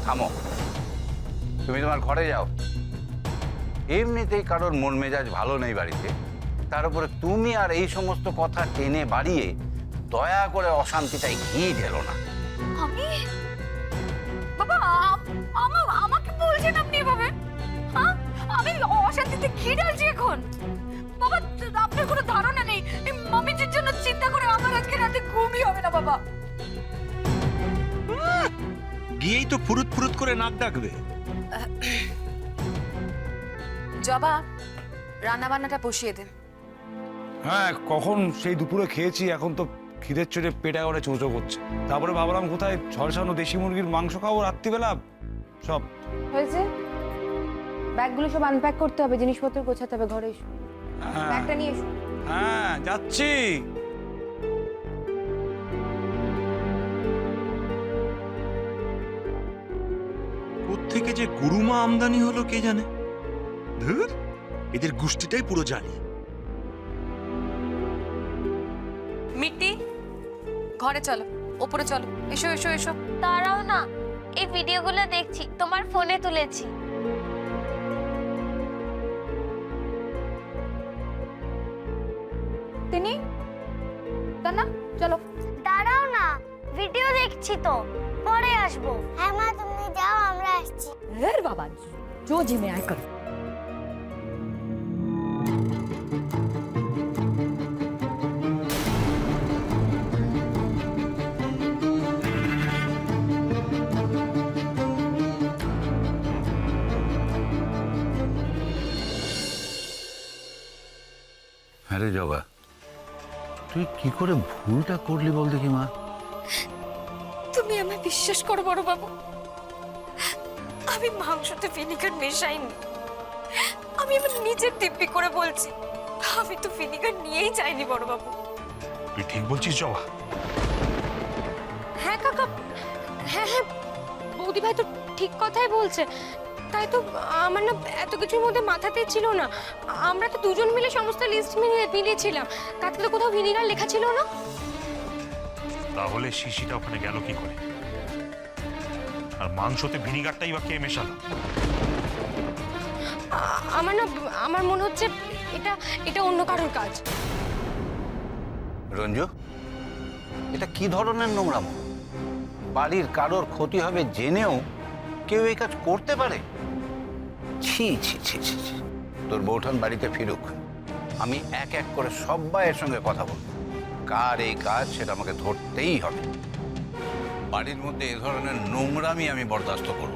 থামো, তুমি তোমার ঘরে যাও। এমনিতেই কারোর মন মেজাজ ভালো নেই বাড়িতে, তার উপরে তুমি আর এই সমস্ত কথা টেনে বাড়িয়ে দয়া করে অশান্তিটাই ঘি ঢেলো না। আমি বাবা আমাকে বলছেন আপনি এভাবে? হ্যাঁ, আমি অশান্তিতে ঘি ঢালছি এখন? বাবা আপনার কোনো ধারণা নেই, এই মামিজির জন্য চিন্তা করে আমার আজকে রাতে ঘুমই হবে না বাবা। গিয়েই তো ফুরুত ফুরুত করে নাক ডাকবে। জবা, রান্না বান্নাটা বসিয়ে দেন। হ্যাঁ, কখন সেই দুপুরে খেয়েছি, এখন তো খিদের চোটে পেটা করে চোঁচো করছে। তারপরে ভাবলাম কোথায় ঝলসানো দেশি মুরগির মাংস খাবো রাত্রিবেলা। সব হয়েছে, ব্যাগগুলো সব আনপ্যাক করতে হবে, জিনিসপত্র গোছাতে হবে। ঘরে এসো, ব্যাগটা নিয়ে এসো। হ্যাঁ, যাচ্ছি। কোত্থেকে যে গুরুমা আমদানি হলো কে জানে। ধুর, এদের গোষ্ঠীটাই পুরো জানি। মিট্টি, ঘরে চলো, ওপরে চলো, এসো এসো এসো। দাঁড়াও না, এই ভিডিওগুলো দেখছি, তোমার ফোনে তুলেছি। তিনি না, চলো। দাঁড়াও না, ভিডিও দেখছি তো, পরে আসবো। হ্যাঁ মা, তুমি যাও, আমরা আসছি। এর বাবা, जो जी में आए करो। হ্যাঁ রে জবা, তুই কি করে ভুলটা করলি বল দেখি মা। তুমি আমায় বিশ্বাস করো বড় বাবু, আমি মাংসতে ভিনিগার মেশাইনি। আমি আমার নিজের দিব্যি করে বলছি, আমি তো ভিনিগার নিয়েই যাইনি বড় বাবু। তুই ঠিক বলছিস জবা? হ্যাঁ কাকা, হ্যাঁ হ্যাঁ, বৌদি ভাই তো ঠিক কথাই বলছে। তাই তো আমার না এত কিছুর মধ্যে মাথাতে ছিল না। আমরা তো দুজন মিলে সমস্ত লিস্ট মিলিয়েছিলাম, তাতে তো কোথাও ভিনিগার লেখা ছিল না। তাহলে শিশিটা ওখানে গেল কি করে? আর মাংসতে ভিনিগারটাই বা কে মেশালো? আমার মনে হচ্ছে এটা এটা অন্য কারোর কাজ। রঞ্জু, এটা কি ধরনের নোংরামো? বাড়ির কারোর ক্ষতি হবে জেনেও কেউ এই কাজ করতে পারে? ছি ছি ছি ছি ছি। তোর বৌঠান বাড়িতে ফিরুক, আমি এক এক করে সবাইয়ের সঙ্গে কথা বলবো। কার এই কাজ সেটা আমাকে ধরতেই হবে। বাড়ির মধ্যে এ ধরনের নোংরামি আমি বরদাস্ত করব।